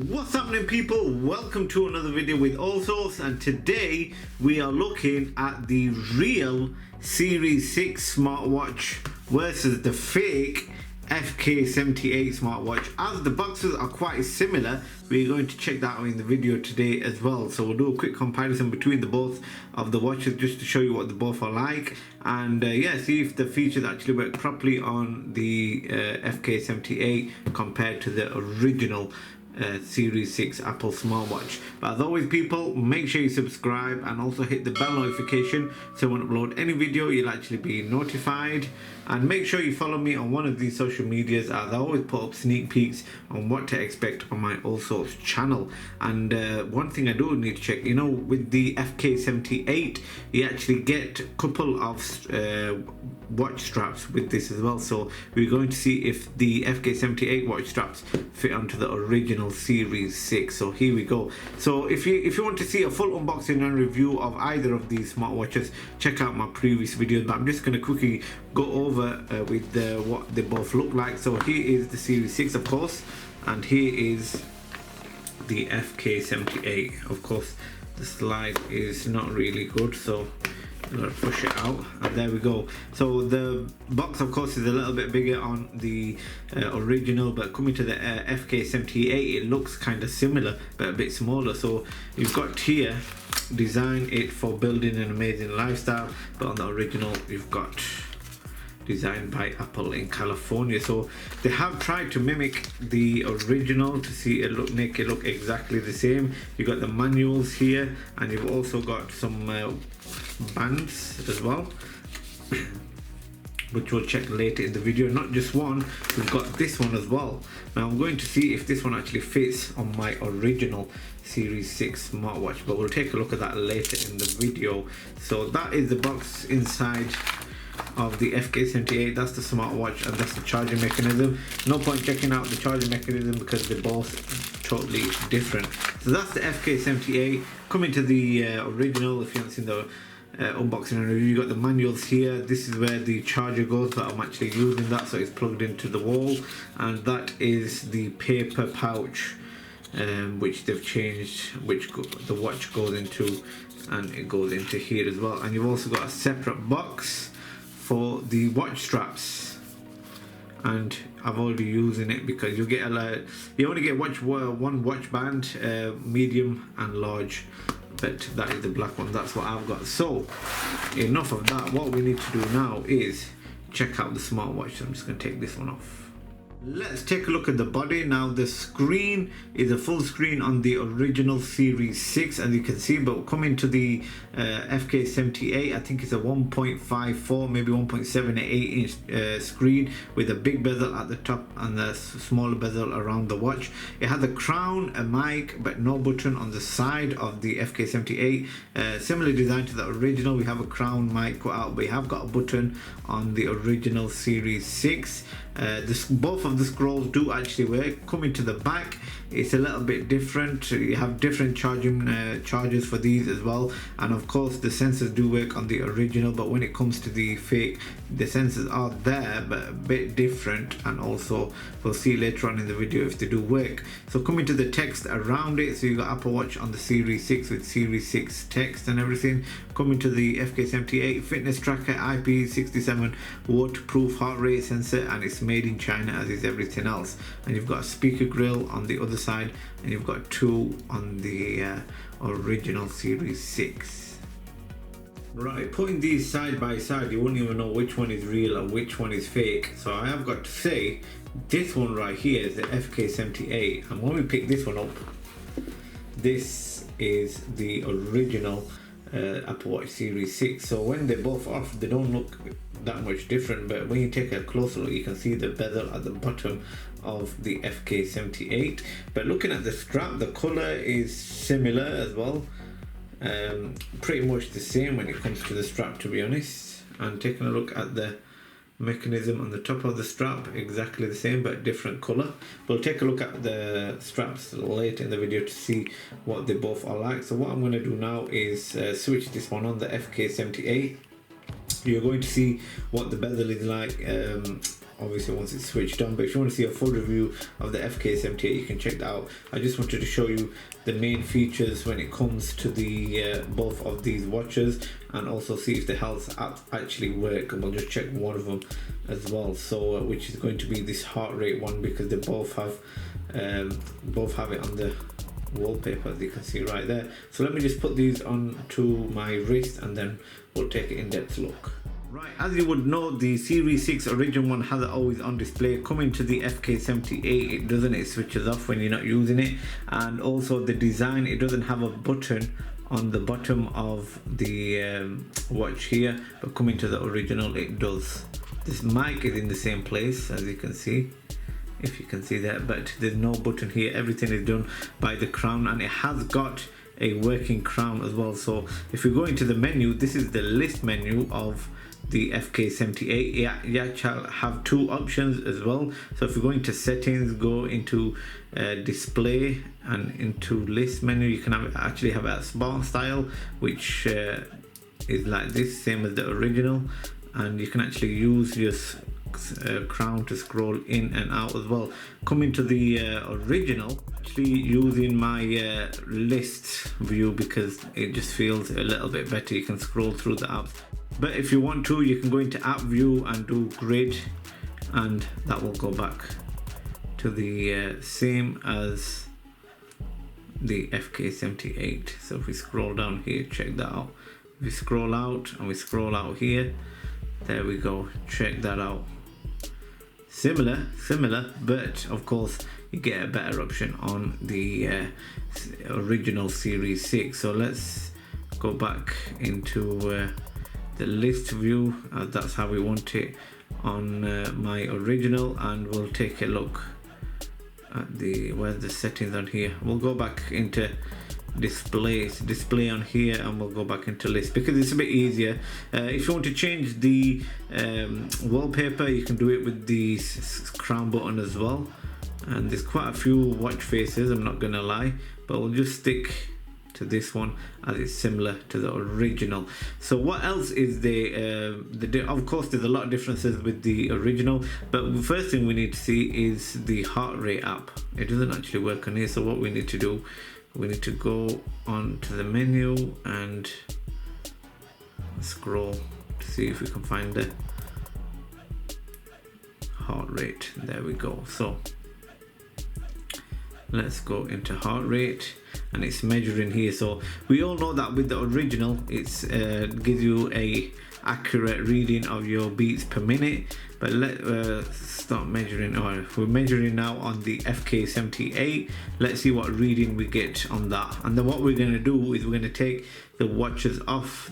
What's happening, people? Welcome to another video with Allsortzz, and today we are looking at the real Series 6 smartwatch versus the fake FK78 smartwatch. As the boxes are quite similar, we're going to check that out in the video today as well. So we'll do a quick comparison between the both of the watches just to show you what they both are like, and yeah, see if the features actually work properly on the FK78 compared to the original Series 6 Apple smartwatch. But as always, people, make sure you subscribe and also hit the bell notification so when I upload any video you'll actually be notified. And make sure you follow me on one of these social medias, as I always put up sneak peeks on what to expect on my Allsortz channel. And one thing I do need to check, you know, with the FK78 you actually get a couple of watch straps with this as well, so we're going to see if the FK78 watch straps fit onto the original Series 6. So here we go. So if you want to see a full unboxing and review of either of these smartwatches, check out my previous videos, but I'm just going to quickly go over with what they both look like. So here is the Series 6, of course, and here is the FK78. Of course, the slide is not really good, so I'm gonna push it out, and there we go. So the box, of course, is a little bit bigger on the original, but coming to the FK78 it looks kind of similar but a bit smaller. So you've got here, design it for building an amazing lifestyle, but on the original you've got designed by Apple in California. So they have tried to mimic the original to see it look, make it look exactly the same. You've got the manuals here, and you've also got some bands as well, which we'll check later in the video. Not just one, we've got this one as well. Now I'm going to see if this one actually fits on my original Series 6 smartwatch, but we'll take a look at that later in the video. So that is the box inside of the FK78. That's the smartwatch and that's the charging mechanism. No point checking out the charging mechanism because they're both totally different. So that's the FK78. Coming to the original, if you haven't seen the unboxing and review, you got the manuals here. This is where the charger goes, but I'm actually using that, so it's plugged into the wall. And that is the paper pouch, which they've changed, which the watch goes into, and it goes into here as well. And you've also got a separate box for the watch straps, and I've already using it because you get you only get one watch band, medium and large, but that is the black one. That's what I've got. So enough of that. What we need to do now is check out the smartwatch. So I'm just going to take this one off. Let's take a look at the body. Now the screen is a full screen on the original Series 6, as you can see, but coming to the FK78, I think it's a 1.54, maybe 1.78 inch screen with a big bezel at the top and a smaller bezel around the watch. It has a crown, a mic, but no button on the side of the FK78. Similar design to the original. We have a crown, mic cut out, but we have got a button on the original Series 6. Both of the scrolls do actually work. Coming to the back, it's a little bit different. You have different chargers for these as well, and of course the sensors do work on the original, but when it comes to the fake, the sensors are there but a bit different, and also we'll see later on in the video if they do work. So coming to the text around it, so you got Apple Watch on the Series 6 with Series 6 text and everything. Coming to the FK78, fitness tracker, IP67 waterproof heart rate sensor, and it's made in China as is everything else. And you've got a speaker grill on the other side, and you've got two on the original Series 6. Right, putting these side by side, you wouldn't even know which one is real and which one is fake. So I have got to say, this one right here is the FK78, and when we pick this one up, this is the original Apple Watch Series 6. So when they're both off, they don't look that much different, but when you take a closer look, you can see the bezel at the bottom of the FK78. But looking at the strap, the color is similar as well, pretty much the same when it comes to the strap, to be honest. And taking a look at the mechanism on the top of the strap, exactly the same but different color. We'll take a look at the straps later in the video to see what they both are like. So what I'm going to do now is switch this one on, the FK78, you're going to see what the bezel is like, obviously once it's switched on. But if you want to see a full review of the FK78, you can check that out. I just wanted to show you the main features when it comes to the both of these watches, and also see if the health app actually work, and we'll just check one of them as well. So which is going to be this heart rate one, because they both have it on the wallpaper, as you can see right there. So let me just put these onto my wrist, and then we'll take an in-depth look. Right, as you would know, the Series 6 original one has it always on display. Coming to the FK78, it doesn't, it switches off when you're not using it. And also the design, it doesn't have a button on the bottom of the watch here, but coming to the original, it does. This mic is in the same place, as you can see, if you can see that, but there's no button here. Everything is done by the crown, and it has got a working crown as well. So if you go into the menu, this is the list menu of the FK78. You actually have two options as well. So if you go into settings, go into display, and into list menu, you can actually have a smart style, which is like this, same as the original, and you can actually use your crown to scroll in and out as well. Coming to the original, actually using my list view, because it just feels a little bit better. You can scroll through the apps, but if you want to, you can go into app view and do grid, and that will go back to the same as the FK78. So if we scroll down here, check that out. If we scroll out and we scroll out here, there we go, check that out. Similar, but of course you get a better option on the original Series 6. So let's go back into the list view, that's how we want it on my original, and we'll take a look at the where's the settings on here. We'll go back into display on here, and we'll go back into list, because it's a bit easier. If you want to change the wallpaper, you can do it with the crown button as well, and there's quite a few watch faces, I'm not gonna lie, but we'll just stick to this one as it's similar to the original. So what else is of course there's a lot of differences with the original, but the first thing we need to see is the heart rate app. It doesn't actually work on here, so what we need to do, we need to go on to the menu and scroll to see if we can find the heart rate. There we go. So let's go into heart rate, and it's measuring here. So we all know that with the original, it's gives you a accurate reading of your beats per minute, but let's start measuring. Or if we're measuring now on the FK78, let's see what reading we get on that. And then what we're going to do is we're going to take the watches off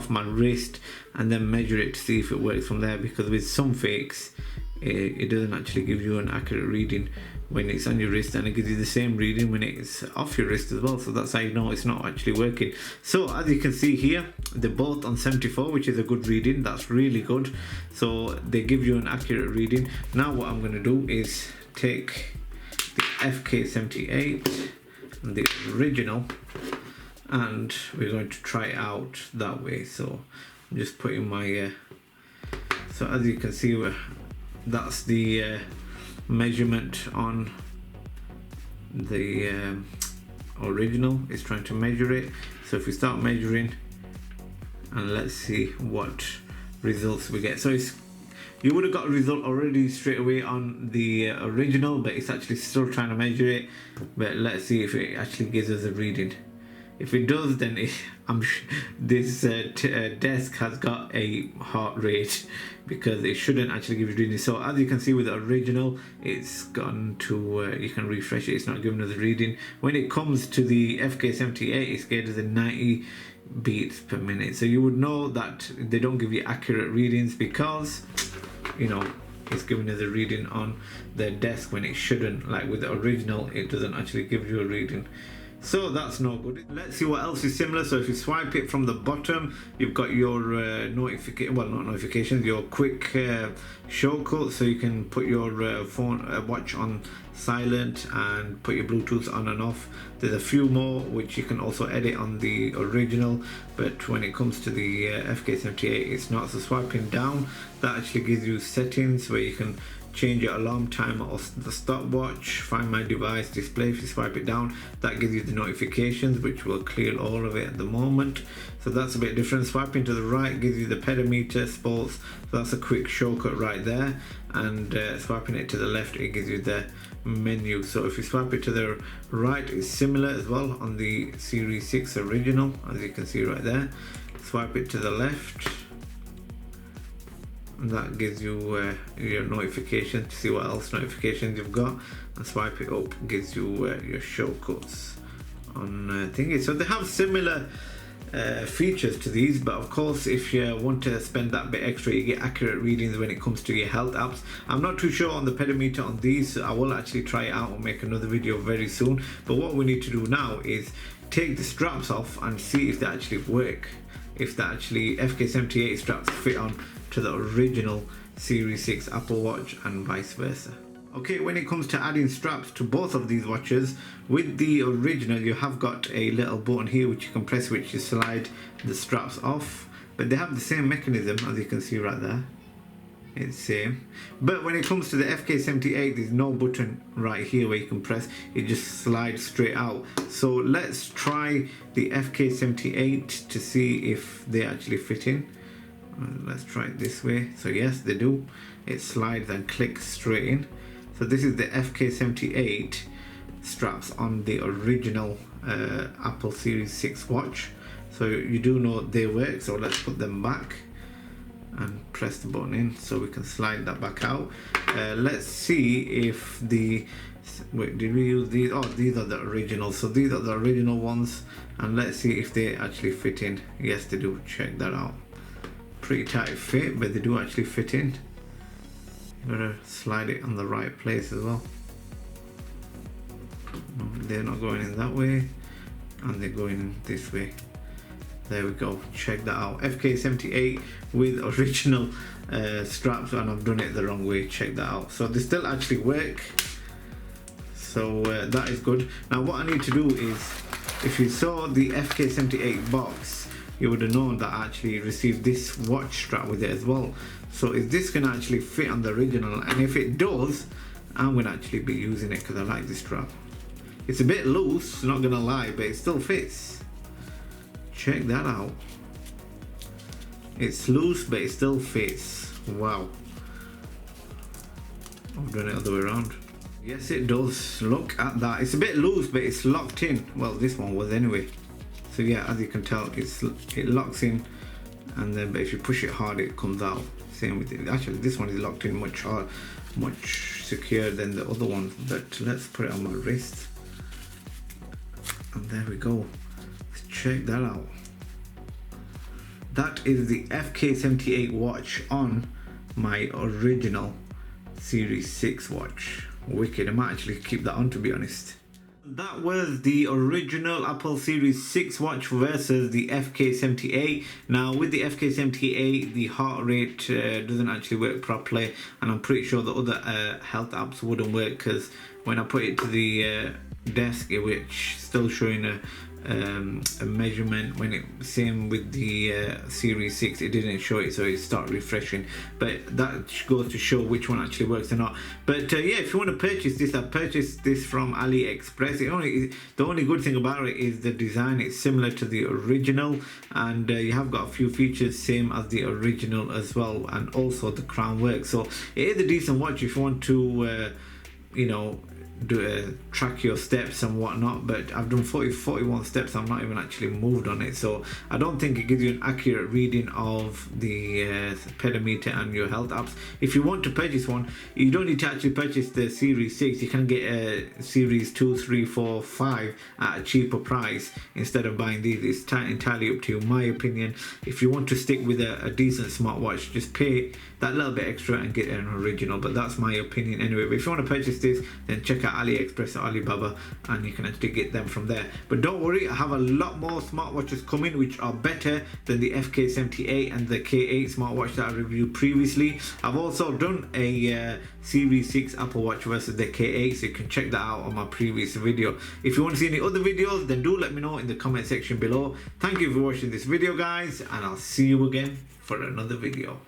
my wrist and then measure it to see if it works from there, because with some fakes it doesn't actually give you an accurate reading when it's on your wrist, and it gives you the same reading when it's off your wrist as well. So that's how you know it's not actually working. So as you can see here, they're both on 74, which is a good reading. That's really good. So they give you an accurate reading. Now what I'm going to do is take the FK78 and the original, and we're going to try it out that way. So I'm just putting my so as you can see, that's the measurement on the original. It's trying to measure it. So if we start measuring, and let's see what results we get. So you would have got a result already straight away on the original, but it's actually still trying to measure it. But let's see if it actually gives us a reading. If it does, then this desk has got a heart rate, because it shouldn't actually give you reading. So as you can see with the original, it's gone to you can refresh it, it's not giving us a reading. When it comes to the FK78, it's getting us a 90 beats per minute. So you would know that they don't give you accurate readings, because you know it's giving us a reading on the desk when it shouldn't. Like with the original, it doesn't actually give you a reading. So that's no good. Let's see what else is similar. So if you swipe it from the bottom, you've got your not notifications, your quick shortcut, so you can put your phone watch on silent and put your Bluetooth on and off. There's a few more which you can also edit on the original, but when it comes to the FK78, it's not. So swiping down, that actually gives you settings where you can change your alarm timer or the stopwatch, find my device, display. If you swipe it down, that gives you the notifications, which will clear all of it at the moment. So that's a bit different. Swiping to the right gives you the pedometer, sports, so that's a quick shortcut right there. And swiping it to the left, it gives you the menu. So if you swipe it to the right, it's similar as well on the Series 6 original, as you can see right there. Swipe it to the left, and that gives you your notifications to see what else notifications you've got, and swipe it up gives you your shortcuts on thingy. So they have similar features to these, but of course if you want to spend that bit extra, you get accurate readings when it comes to your health apps. I'm not too sure on the pedometer on these, so I will actually try it out and make another video very soon. But what we need to do now is take the straps off and see if they actually work, if the actually FK78 straps fit on to the original Series 6 Apple Watch and vice versa. Okay, when it comes to adding straps to both of these watches, with the original you have got a little button here which you can press, which you slide the straps off, but they have the same mechanism as you can see right there. It's same, but when it comes to the FK78, there's no button right here where you can press, it just slides straight out. So let's try the FK78 to see if they actually fit in. Let's try it this way. So yes, they do. It slides and clicks straight in. So this is the FK78 straps on the original Apple Series 6 watch. So you do know they work, so let's put them back and press the button in so we can slide that back out. Let's see if the, wait, did we use these? Oh, these are the original. So these are the original ones, and let's see if they actually fit in. Yes, they do. Check that out. Pretty tight fit, but they do actually fit in. You gotta slide it on the right place as well. No, they're not going in that way, and they're going in this way. There we go. Check that out. FK78 with original straps, and I've done it the wrong way. Check that out. So they still actually work. So that is good. Now what I need to do is, if you saw the FK78 box, you would have known that I actually received this watch strap with it as well. So is this gonna actually fit on the original? And if it does, I'm gonna actually be using it because I like this strap. It's a bit loose, not gonna lie, but it still fits. Check that out. It's loose, but it still fits. Wow. I've done it the other way around. Yes, it does. Look at that. It's a bit loose, but it's locked in. Well, this one was anyway. So yeah, as you can tell, it locks in, and then but if you push it hard, it comes out. Same with it. Actually, this one is locked in much hard, much secure than the other one. But let's put it on my wrist, and there we go. Let's check that out. That is the FK78 watch on my original Series 6 watch. Wicked. I might actually keep that on, to be honest. That was the original Apple Series 6 watch versus the FK78. Now with the FK78, the heart rate doesn't actually work properly, and I'm pretty sure the other health apps wouldn't work, because when I put it to the desk, which still showing a measurement, when it same with the Series 6, it didn't show it, so it started refreshing. But that goes to show which one actually works or not. But yeah, if you want to purchase this, I purchased this from AliExpress. The only good thing about it is the design. It's similar to the original, and you have got a few features same as the original as well, and also the crown works. So it is a decent watch if you want to you know, track your steps and whatnot, but I've done 41 steps. I'm not even actually moved on it, so I don't think it gives you an accurate reading of the pedometer and your health apps. If you want to purchase one, you don't need to actually purchase the Series 6. You can get a Series 2, 3, 4, 5 at a cheaper price instead of buying these. It's entirely up to you. My opinion, if you want to stick with a decent smartwatch, just pay that little bit extra and get an original, but that's my opinion anyway. But if you want to purchase this, then check look at AliExpress or Alibaba, and you can actually get them from there. But don't worry, I have a lot more smartwatches coming which are better than the FK78 and the K8 smartwatch that I reviewed previously. I've also done a Series 6 Apple Watch versus the K8, so you can check that out on my previous video. If you want to see any other videos, then do let me know in the comment section below. Thank you for watching this video, guys, and I'll see you again for another video.